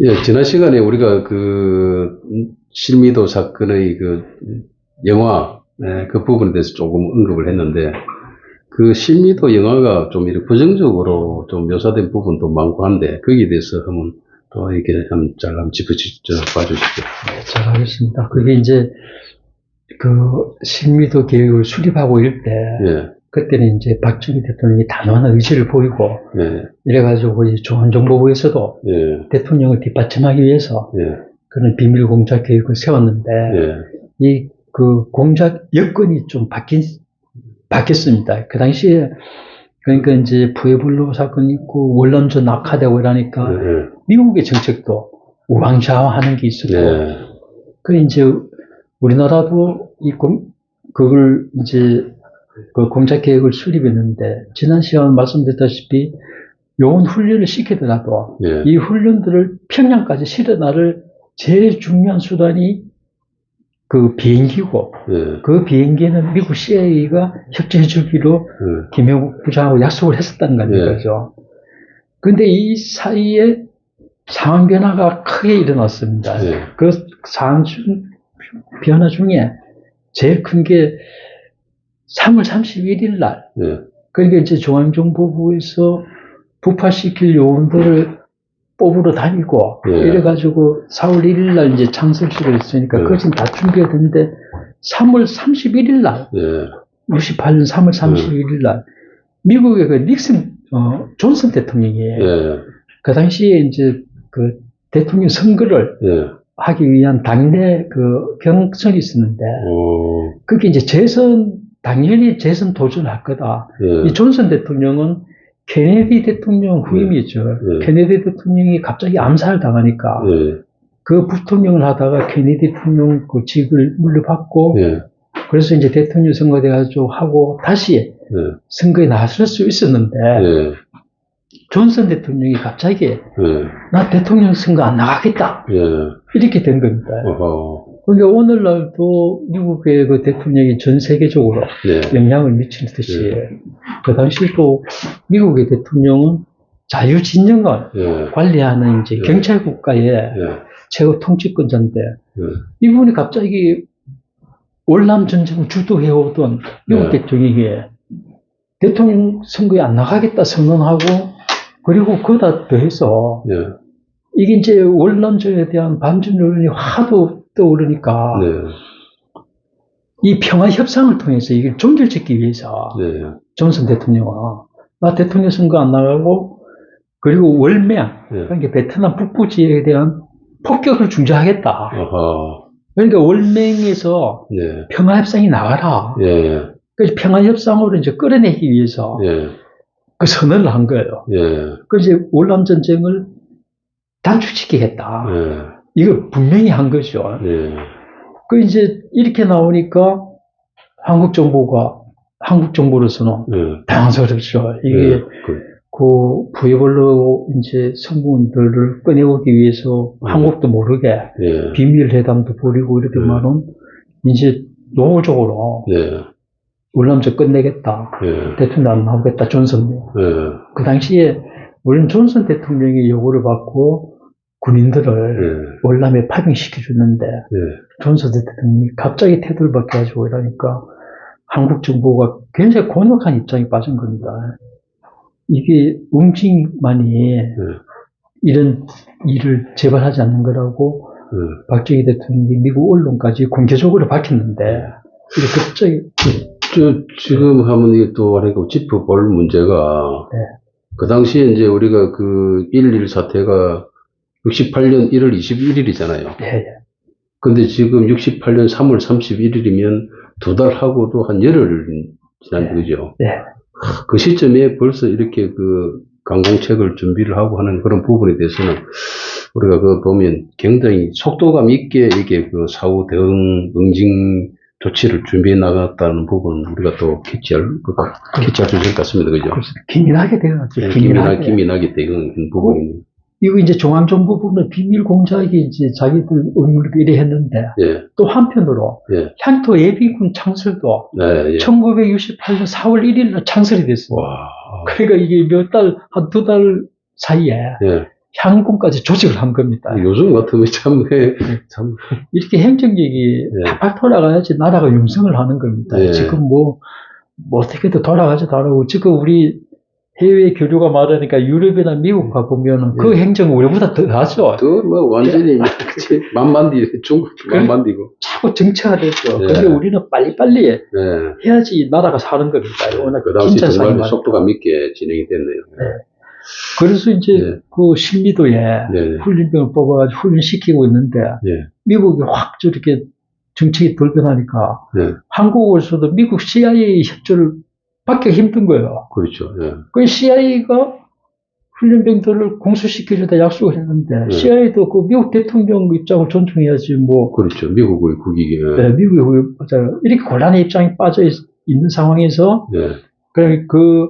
예, 지난 시간에 우리가 그 실미도 사건의 그 영화, 그 부분에 대해서 조금 언급을 했는데, 그 실미도 영화가 좀 이렇게 부정적으로 좀 묘사된 부분도 많고 한데, 거기에 대해서 한번 또 이렇게 한번 봐주시죠. 네, 잘하겠습니다. 그게 이제 그 실미도 계획을 수립하고 이럴 때, 예, 그때는 이제 박정희 대통령이 단호한 의지를 보이고, 예, 이래가지고 이 중앙정보부에서도 예, 대통령을 뒷받침하기 위해서 예, 그런 비밀 공작 계획을 세웠는데, 예, 이 그 공작 여건이 좀 바뀌었습니다. 그 당시에, 그러니까 이제 푸에블로 사건이 있고, 월남전 낙하되고 이러니까, 예, 미국의 정책도 우왕좌왕하는 게 있었고, 예, 그 이제 우리나라도 그걸 이제 그 공작 계획을 수립했는데, 지난 시간에 말씀드렸다시피 요원 훈련을 시키더라도 예, 이 훈련들을 평양까지 실어나를 제일 중요한 수단이 그 비행기고, 예, 그 비행기는 미국 CIA가 협조해 주기로 김영국 부장하고 약속을 했었다는 거죠. 그런데 이 사이에 상황 변화가 크게 일어났습니다. 그 상황 변화 중에 제일 큰 게 3월 31일 날, 그러니까 이제 중앙정보부에서 북파시킬 요원들을 뽑으러 다니고, 이래가지고 4월 1일 날 이제 창설식을 했으니까, 그거 지금 다 준비가 됐는데, 3월 31일 날, 68년 3월 31일 날, 미국의 그 존슨 대통령이에요. 그 당시에 이제 그 대통령 선거를 하기 위한 당내 그 경선이 있었는데, 그게 이제 당연히 재선 도전할 거다. 이 존슨 대통령은 케네디 대통령 후임이죠. 케네디 대통령이 갑자기 암살을 당하니까, 그 부통령을 하다가 케네디 대통령 그 직을 물려받고, 그래서 이제 대통령 선거돼가지고 하고, 다시 선거에 나설 수 있었는데, 존슨 대통령이 갑자기, 나 대통령 선거 안 나가겠다. 이렇게 된 겁니다. 그러니까 오늘날도 미국의 그 대통령이 전 세계적으로 영향을 미치듯이, 그 당시도 미국의 대통령은 자유진영을 관리하는 이제 경찰 국가의 최고 통치권자인데, 이분이 갑자기 월남 전쟁을 주도해오던 미국 대통령이 대통령 선거에 안 나가겠다 선언하고, 그리고 그거다 더해서 이게 이제 월남전에 대한 반전 여론이 하도 떠오르니까 이 평화 협상을 통해서 이걸 종결짓기 위해서 존슨 대통령은 나 대통령 선거 안 나가고, 그리고 월맹, 그러니까 베트남 북부 지역에 대한 폭격을 중지하겠다. 그러니까 월맹에서 평화 협상이 나가라. 그래서 평화 협상으로 이제 끌어내기 위해서 그 선언을 한 거예요. 그래서 이제 월남 전쟁을 단축시키겠다. 이걸 분명히 한 거죠. 그 이제 이렇게 나오니까 한국 정부로서는 당황스럽죠. 이게 그 푸에블로 이제 성분들을 꺼내오기 위해서 한국도 모르게 비밀 회담도 벌이고 이러더만은 이제 노골적으로 월남전 끝내겠다. 대통령 안 나오겠다. 존슨이. 그 당시에 물론 존슨 대통령이 요구를 받고 군인들을 월남에 파병시켜줬는데 존슨 대통령이 갑자기 태도를 바꿔가지고 이러니까 한국 정부가 굉장히 곤혹한 입장에 빠진 겁니다. 이게 웅징만이 이런 일을 재발하지 않는 거라고 박정희 대통령이 미국 언론까지 공개적으로 밝혔는데 이게 갑자기 지금 하면 또 하니까 짚어볼 문제가 그 당시에 이제 우리가 그 1.1 사태가 68년 1월 21일이잖아요. 근데 지금 68년 3월 31일이면 두 달 하고도 한 열흘 지난 거죠. 그 시점에 벌써 이렇게 그 강공책을 준비를 하고 하는 그런 부분에 대해서는 우리가 그 보면 굉장히 속도감 있게 이게 그 사후 대응 응징 조치를 준비해 나갔다는 부분은 우리가 또 캐치할 수 있을 것 같습니다. 그죠? 기민하게 되었죠. 기민하게 대응한 부분이. 이거 이제 중앙정보부는 비밀 공작이 이제 자기들 의무를 이래 했는데, 또 한편으로, 향토 예비군 창설도 1968년 4월 1일 날 창설이 됐어요. 그러니까 이게 한 두 달 사이에 향군까지 조직을 한 겁니다. 요즘 같으면 참, 이렇게 행정력이 예. 팍팍 돌아가야지 나라가 융성을 하는 겁니다. 예. 지금 뭐 어떻게든 돌아가지도 않고, 지금 우리 해외 교류가 말하니까 유럽이나 미국 가보면 그 행정은 우리보다 더 하죠. 뭐, 완전히, 그치. 만만디, 중국 만만디고. 자꾸 정체화됐죠. 예. 근데 우리는 빨리빨리 예. 해야지 나라가 사는 겁니다. 워낙 그 당시 긴장성이 정말 많으니까. 속도감 있게 진행이 됐네요. 그래서 이제 예. 그 신미도에 네. 훈련병을 뽑아가지고 훈련시키고 있는데, 예. 미국이 확 저렇게 정책이 돌변하니까 예. 한국에서도 미국 CIA 협조를 받기 힘든 거예요. 그렇죠. 예. 그 CIA가 훈련병들을 공수시키려다 약속을 했는데, 네. CIA도 그 미국 대통령 입장을 존중해야지, 뭐, 그렇죠. 미국의 국익이. 예. 네, 미국이 이렇게 곤란한 입장에 빠져 있는 상황에서, 예. 그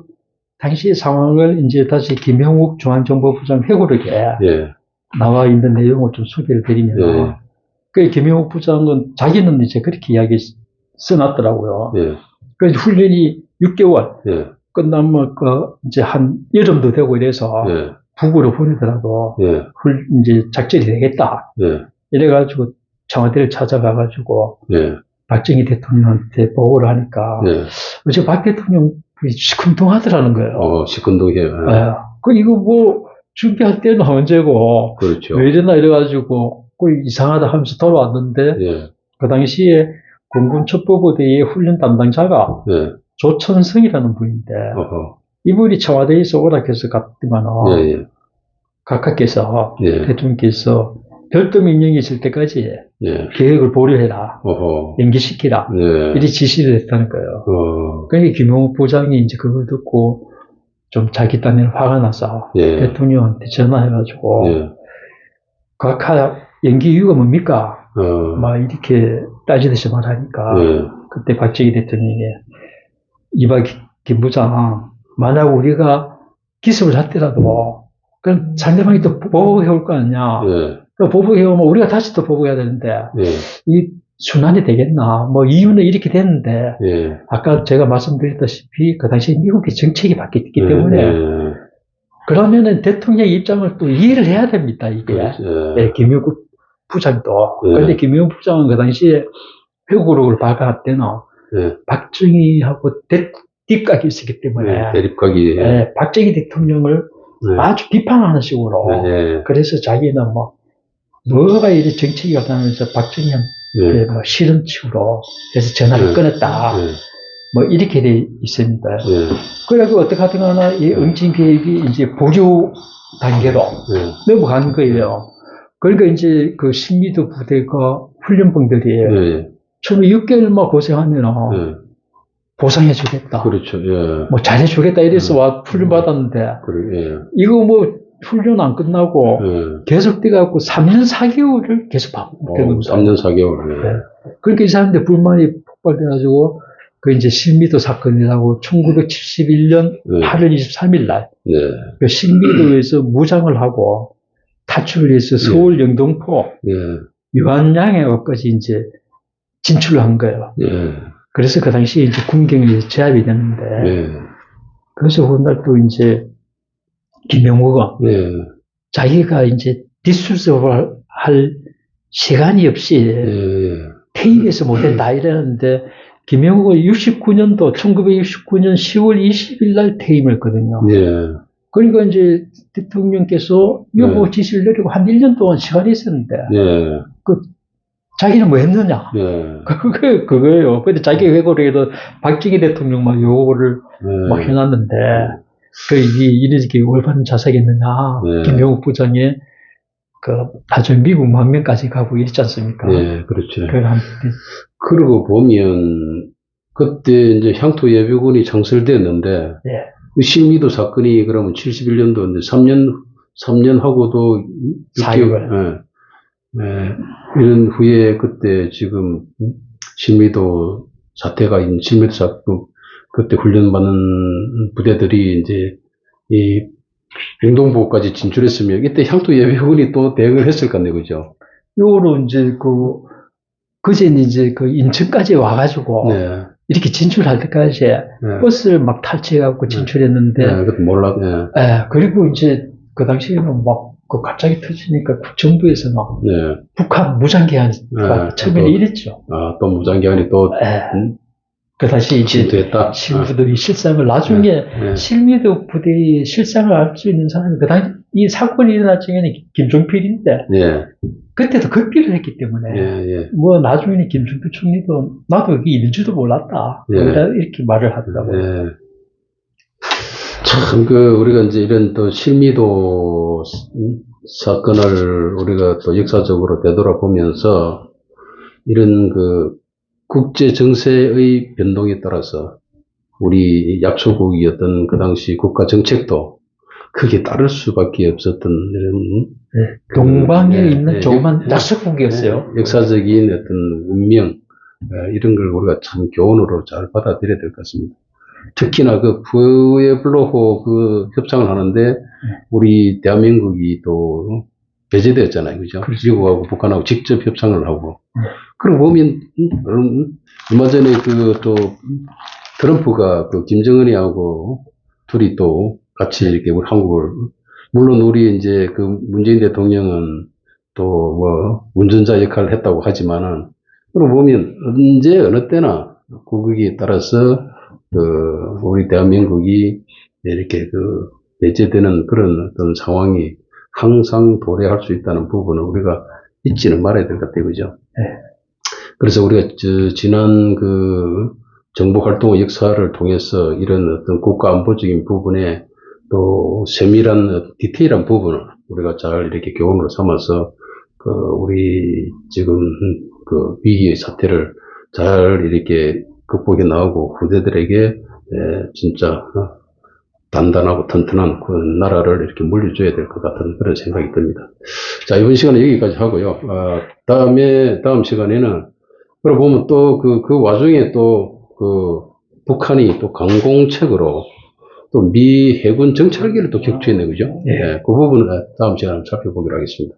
당시의 상황을 이제 다시 김형욱 중앙정보부장 회고록에 예. 나와 있는 내용을 좀 소개를 드리면, 예. 그 김형욱 부장은 자기는 이제 그렇게 이야기 써놨더라고요. 예. 그 훈련이 6개월 예. 끝나면 이제 한 여름도 되고 이래서 예. 북으로 보내더라도 예. 이제 작전이 되겠다. 예. 이래가지고 청와대를 찾아가가지고 예. 박정희 대통령한테 보고를 하니까 예. 어제 박 대통령 시큰둥하더라는 거예요. 시큰둥해. 예. 그 이거 뭐 준비할 때는 언제고 그렇죠. 왜 이러나 이래가지고 그 이상하다 하면서 돌아왔는데 예. 그 당시에 공군 첩보부대의 훈련 담당자가 예. 조천성이라는 분인데 어허. 이분이 청와대에서 오락해서 갔더만 예. 예. 각하께서 예. 대통령께서 별도 명령이 있을 때까지 예. 계획을 보류해라, 어허. 연기시키라, 예. 이리 지시를 했다는 거예요. 그러니까 김용욱 부장이 이제 그걸 듣고 좀 자기 딴에는 화가 나서 예. 대통령한테 전화해가지고 예. 각하 연기 이유가 뭡니까? 막 이렇게 따지듯이 말하니까 예. 그때 박정희 대통령이 이봐 김 부장, 만약 우리가 기습을 했더라도 그럼 상대방이 또 보복해 올 거 아니야. 예. 보복해 오면 우리가 다시 또 보복해야 되는데 예. 이 순환이 되겠나? 뭐 이유는 이렇게 됐는데 예. 아까 제가 말씀드렸다시피 그 당시에 미국의 정책이 바뀌었기 예. 때문에 예. 그러면은 대통령 입장을 또 이해를 해야 됩니다. 이게 예. 김용국 부장도. 예. 그런데 김용국 부장은 그 당시에 회고록을 발간할 때는 예. 박정희하고 뒷각이 있었기 때문에 예. 대립각이. 예, 박정희 대통령을 예. 아주 비판하는 식으로 예. 그래서 자기는 뭐가 이리 정책이 없다면서 박정희한테 예. 싫은 식으로 그래서 전화를 예. 끊었다. 예. 뭐 이렇게 돼 있습니다. 예. 그래가지고 어떻게 하든 간에 이 응징 계획이 이제 보류 단계로 예. 넘어간 거예요. 그러니까 이제 그 신미도 부대가 훈련병들이 예. 처음에 6개월만 고생하면 예. 보상해 주겠다. 그렇죠. 예. 뭐 잘해 주겠다 이래서 와 훈련 받았는데 그래. 예. 이거 뭐 훈련 안 끝나고 예. 계속 돼갖고 3년 4개월을 계속 받는 겁니다. 3년 4개월. 예. 네. 그러니까 이 사람들 불만이 폭발돼가지고 그 이제 신미도 사건이라고 1971년 네. 8월 23일 날 네. 그 신미도에서 무장을 하고 탈출을 해서 서울 영등포 예. 유한양해까지 이제 진출을 한 거예요. 예. 그래서 그 당시 이제 군경에 제압이 됐는데 예. 그래서 그날 또 이제 김영호가 예. 자기가 이제 뒷수습을 할 시간이 없이 예. 퇴임해서 못했다 이러는데 김영호가 1969년 10월 20일 날 퇴임을 했거든요. 예. 그러니까 이제 대통령께서 요거 지시를 내리고 한 1년 동안 시간이 있었는데 예. 자기는 뭐 했느냐? 예. 그거예요. 근데 자기 회고록에도 박정희 대통령만 요거를 막 해놨는데 이렇게 올바른 자세겠느냐? 김영욱 부장이 나중에 미국 망명까지 가고 이랬지 않습니까? 예, 그렇죠. 그러니까 그러고 보면 그때 이제 향토 예비군이 창설됐는데 예. 그 신미도 사건이 그러면 71년도인데 3년 하고도 4개월. 예. 이런 후에 그때 지금 신미도 사태가 있는 신미도 사건 그때 훈련받는 부대들이 이제 이 영동포까지 진출했으면 이때 향토 예비군이 또 대응을 했을 건데 그죠? 요거로 이제 그제는 이제 인천까지 와가지고 네. 이렇게 진출할 때까지 버스를 막 탈취해갖고 진출했는데 그것도 몰라. 그리고 이제 그 당시에는 막 그 갑자기 터지니까 정부에서는 네. 북한 무장기한 처음에는 또, 이랬죠. 또 무장기한이 또, 그 다시 이제 침투했다. 실무들이 실상을 나중에 실미도 부대의 실상을 알 수 있는 사람이 그 당시 이 사건이 일어날 적에는 김종필인데 그때도 극비를 했기 때문에 뭐 나중에는 김종필 총리도 나도 여기 있는 줄도 몰랐다 이렇게 말을 하더라고요. 참 우리가 이제 이런 또 실미도 사건을 우리가 또 역사적으로 되돌아보면서 이런 국제 정세의 변동에 따라서 우리 약소국이었던 그 당시 국가 정책도 크게 따를 수밖에 없었던 이런 동방에 있는 조그만 약소국이었어요. 역사적인 어떤 운명 이런 걸 우리가 참 교훈으로 잘 받아들여야 될 것 같습니다. 특히나 푸에블로호 협상을 하는데 우리 대한민국이 또 배제되었잖아요, 그죠? 미국하고 북한하고 직접 협상을 하고. 그러고 보면, 얼마 전에 또, 트럼프가 김정은이하고 둘이 또 같이 이렇게 우리 한국을, 물론 우리 이제 문재인 대통령은 또 운전자 역할을 했다고 하지만은, 그러고 보면 언제 어느 때나 국익에 따라서 우리 대한민국이 이렇게 배제되는 그런 어떤 상황이 항상 도래할 수 있다는 부분은 우리가 잊지는 말아야 될 것 같아요, 그죠? 그래서 우리가 지난 정보 활동의 역사를 통해서 이런 어떤 국가 안보적인 부분에 또 세밀한 디테일한 부분을 우리가 잘 이렇게 교훈으로 삼아서 우리 지금 위기의 사태를 잘 이렇게 극복해 나가고 후대들에게 진짜 단단하고 튼튼한 그 나라를 이렇게 물려줘야 될 것 같은 그런 생각이 듭니다. 자, 이번 시간은 여기까지 하고요. 다음 시간에는, 그러고 보면 또 그 와중에 또 북한이 또 강공책으로 또 미 해군 정찰기를 또 격추했네, 그죠? 그 부분은 다음 시간에 살펴보기로 하겠습니다.